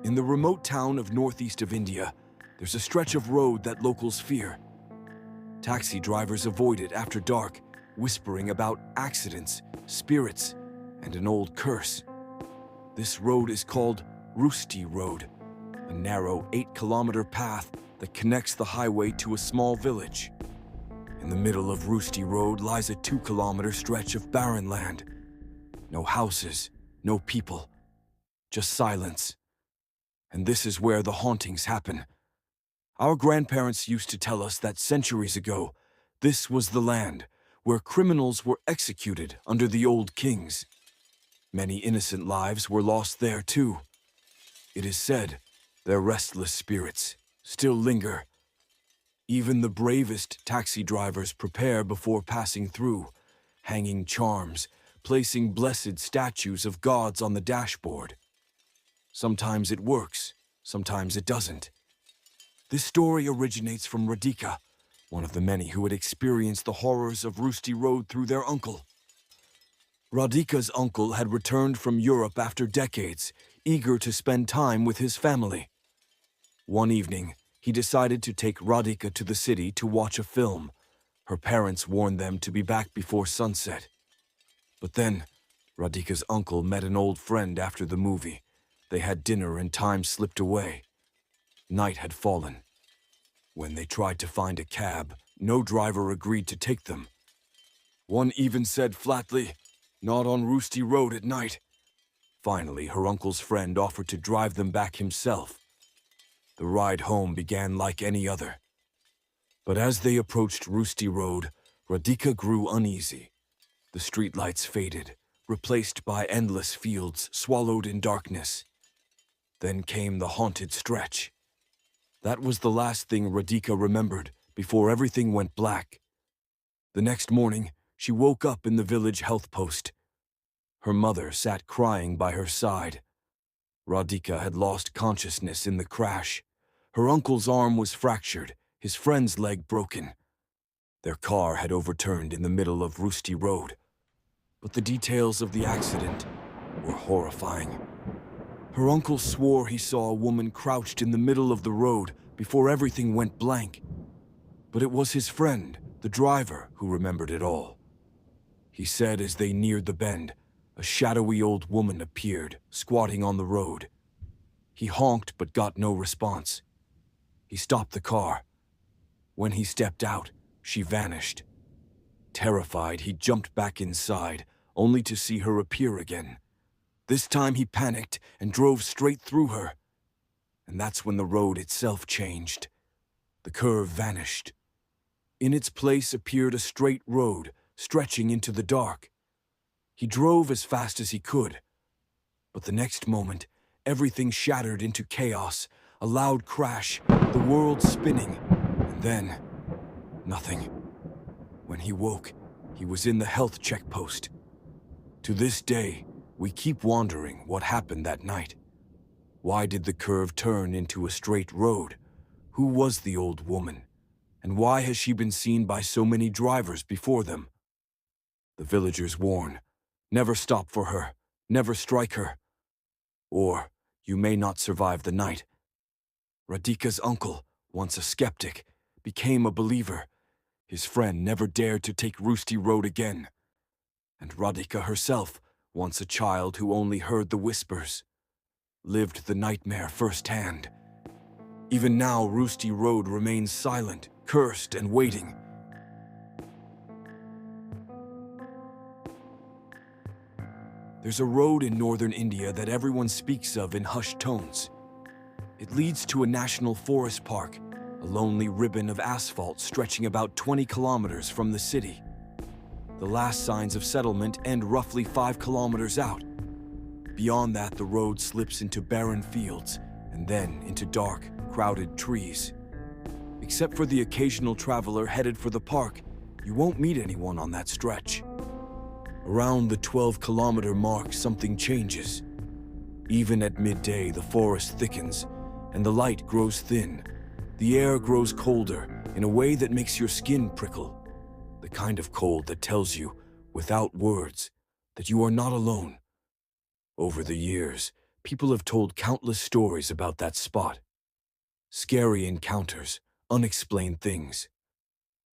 In the remote town of northeast of India, there's a stretch of road that locals fear. Taxi drivers avoid it after dark, whispering about accidents, spirits, and an old curse. This road is called Rusty Road, a narrow 8-kilometer path that connects the highway to a small village. In the middle of Rusty Road lies a 2-kilometer stretch of barren land. No houses, no people, just silence. And this is where the hauntings happen. Our grandparents used to tell us that centuries ago, this was the land where criminals were executed under the old kings. Many innocent lives were lost there too. It is said their restless spirits still linger. Even the bravest taxi drivers prepare before passing through, hanging charms, placing blessed statues of gods on the dashboard. Sometimes it works, sometimes it doesn't. This story originates from Radhika, one of the many who had experienced the horrors of Rusty Road through their uncle. Radhika's uncle had returned from Europe after decades, eager to spend time with his family. One evening, he decided to take Radhika to the city to watch a film. Her parents warned them to be back before sunset. But then, Radhika's uncle met an old friend after the movie. They had dinner and time slipped away. Night had fallen. When they tried to find a cab, no driver agreed to take them. One even said flatly, "Not on Rusty Road at night." Finally, her uncle's friend offered to drive them back himself. The ride home began like any other. But as they approached Rusty Road, Radhika grew uneasy. The streetlights faded, replaced by endless fields swallowed in darkness. Then came the haunted stretch. That was the last thing Radhika remembered before everything went black. The next morning, she woke up in the village health post. Her mother sat crying by her side. Radhika had lost consciousness in the crash. Her uncle's arm was fractured, his friend's leg broken. Their car had overturned in the middle of Rusty Road. But the details of the accident were horrifying. Her uncle swore he saw a woman crouched in the middle of the road before everything went blank. But it was his friend, the driver, who remembered it all. He said as they neared the bend, a shadowy old woman appeared, squatting on the road. He honked but got no response. He stopped the car. When he stepped out, she vanished. Terrified, he jumped back inside, only to see her appear again. This time he panicked and drove straight through her. And that's when the road itself changed. The curve vanished. In its place appeared a straight road, stretching into the dark. He drove as fast as he could. But the next moment, everything shattered into chaos, a loud crash, the world spinning, and then, nothing. When he woke, he was in the health check post. To this day, we keep wondering what happened that night. Why did the curve turn into a straight road? Who was the old woman? And why has she been seen by so many drivers before them? The villagers warn, never stop for her, never strike her. Or you may not survive the night. Radhika's uncle, once a skeptic, became a believer. His friend never dared to take Rusty Road again. And Radhika herself, once a child who only heard the whispers, lived the nightmare firsthand. Even now, Rusty Road remains silent, cursed, and waiting. There's a road in northern India that everyone speaks of in hushed tones. It leads to a national forest park, a lonely ribbon of asphalt stretching about 20 kilometers from the city. The last signs of settlement end roughly 5 kilometers out. Beyond that, the road slips into barren fields and then into dark, crowded trees. Except for the occasional traveler headed for the park, you won't meet anyone on that stretch. Around the 12-kilometer mark, something changes. Even at midday, the forest thickens, and the light grows thin. The air grows colder in a way that makes your skin prickle. The kind of cold that tells you, without words, that you are not alone. Over the years, People have told countless stories about that spot. Scary encounters, unexplained things.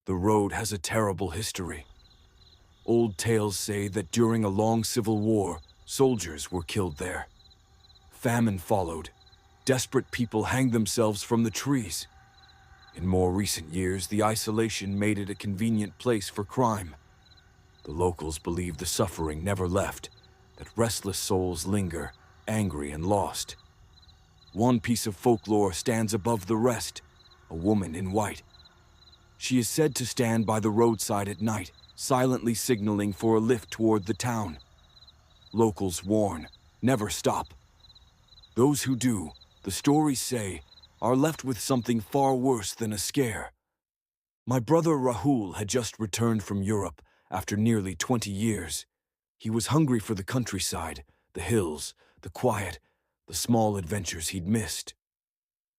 The road has a terrible history. Old tales say that during a long civil war, soldiers were killed there. Famine followed. Desperate people hanged themselves from the trees. In more recent years, the isolation made it a convenient place for crime. The locals believe the suffering never left, that restless souls linger, angry and lost. One piece of folklore stands above the rest, a woman in white. She is said to stand by the roadside at night, silently signaling for a lift toward the town. Locals warn, never stop. Those who do, the stories say, are left with something far worse than a scare. My brother Rahul had just returned from Europe after nearly 20 years. He was hungry for the countryside, the hills, the quiet, the small adventures he'd missed.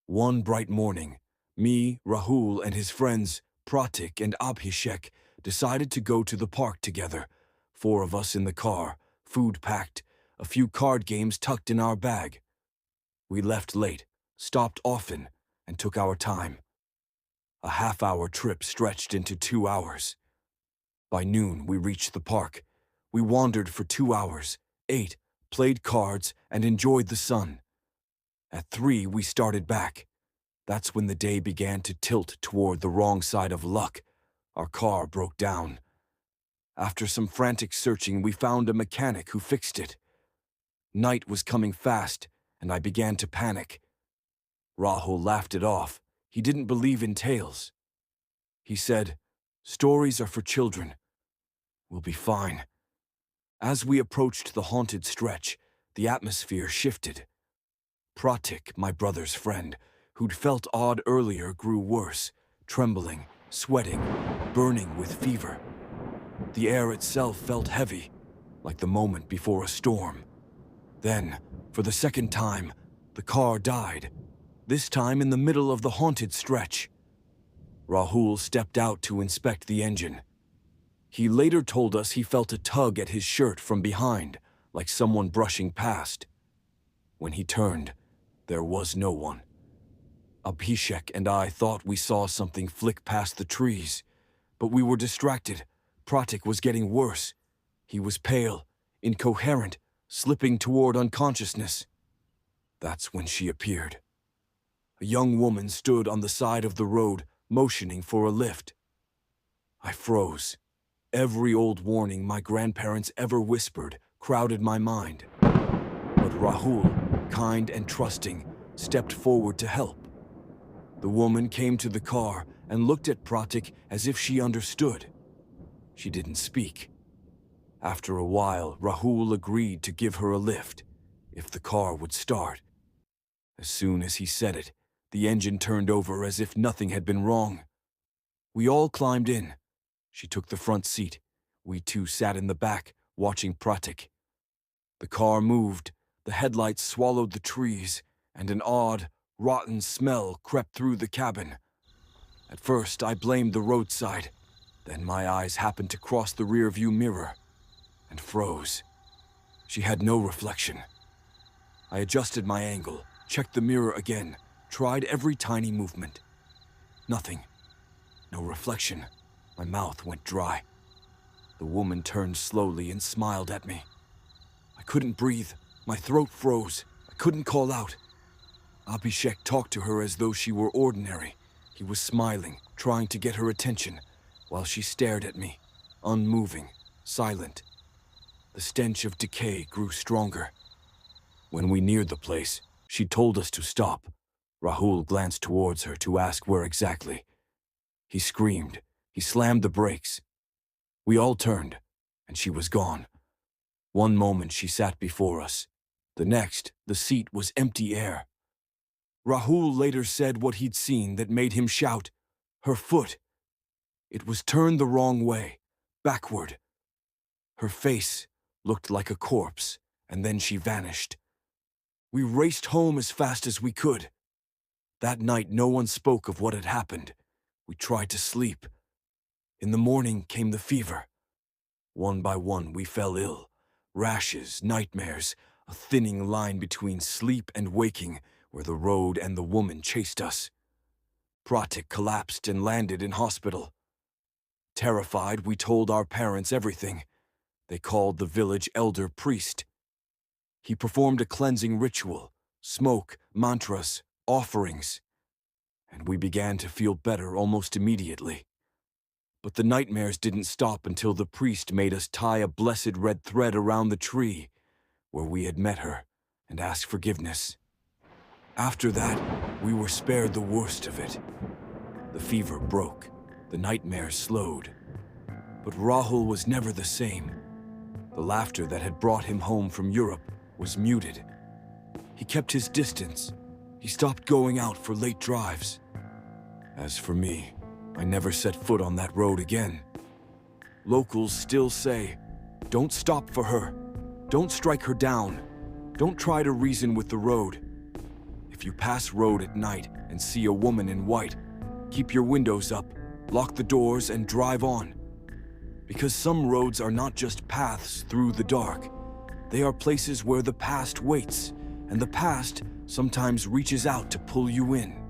One bright morning, me, Rahul, and his friends, Pratik and Abhishek, decided to go to the park together. 4 of us in the car, food packed, a few card games tucked in our bag. We left late, stopped often, and took our time. A half-hour trip stretched into 2 hours. By noon, we reached the park. We wandered for 2 hours, ate, played cards, and enjoyed the sun. At 3, we started back. That's when the day began to tilt toward the wrong side of luck. Our car broke down. After some frantic searching, we found a mechanic who fixed it. Night was coming fast, and I began to panic. Rahul laughed it off. He didn't believe in tales. He said, "Stories are for children. We'll be fine." As we approached the haunted stretch, the atmosphere shifted. Pratik, my brother's friend, who'd felt odd earlier, grew worse, trembling, sweating, burning with fever. The air itself felt heavy, like the moment before a storm. Then, for the second time, the car died, this time in the middle of the haunted stretch. Rahul stepped out to inspect the engine. He later told us he felt a tug at his shirt from behind, like someone brushing past. When he turned, there was no one. Abhishek and I thought we saw something flick past the trees, but we were distracted. Pratik was getting worse. He was pale, incoherent, slipping toward unconsciousness. That's when she appeared. A young woman stood on the side of the road, motioning for a lift. I froze. Every old warning my grandparents ever whispered crowded my mind. But Rahul, kind and trusting, stepped forward to help. The woman came to the car and looked at Pratik as if she understood. She didn't speak. After a while, Rahul agreed to give her a lift, if the car would start. As soon as he said it, the engine turned over as if nothing had been wrong. We all climbed in. She took the front seat. We 2 sat in the back, watching Pratik. The car moved, the headlights swallowed the trees, and an odd, rotten smell crept through the cabin. At first, I blamed the roadside. Then my eyes happened to cross the rearview mirror and froze. She had no reflection. I adjusted my angle, checked the mirror again, tried every tiny movement. Nothing. No reflection. My mouth went dry. The woman turned slowly and smiled at me. I couldn't breathe. My throat froze. I couldn't call out. Abhishek talked to her as though she were ordinary. He was smiling, trying to get her attention, while she stared at me, unmoving, silent. The stench of decay grew stronger. When we neared the place, she told us to stop. Rahul glanced towards her to ask where exactly. He screamed. He slammed the brakes. We all turned, and she was gone. One moment she sat before us. The next, the seat was empty air. Rahul later said what he'd seen that made him shout, "Her foot!" It was turned the wrong way, backward. Her face looked like a corpse, and then she vanished. We raced home as fast as we could. That night no one spoke of what had happened. We tried to sleep. In the morning came the fever. One by one we fell ill. Rashes, nightmares. a thinning line between sleep and waking where the road and the woman chased us. Pratik collapsed and landed in hospital. Terrified, we told our parents everything. They called the village elder priest. He performed a cleansing ritual, smoke, mantras, offerings, and we began to feel better almost immediately. But the nightmares didn't stop until the priest made us tie a blessed red thread around the tree where we had met her and ask forgiveness. After that, we were spared the worst of it. The fever broke, the nightmares slowed. But Rahul was never the same. The laughter that had brought him home from Europe was muted. He kept his distance. He stopped going out for late drives. As for me, I never set foot on that road again. Locals still say, "Don't stop for her. Don't strike her down. Don't try to reason with the road. If you pass road at night and see a woman in white, keep your windows up, lock the doors, and drive on. Because some roads are not just paths through the dark. They are places where the past waits, and the past sometimes reaches out to pull you in."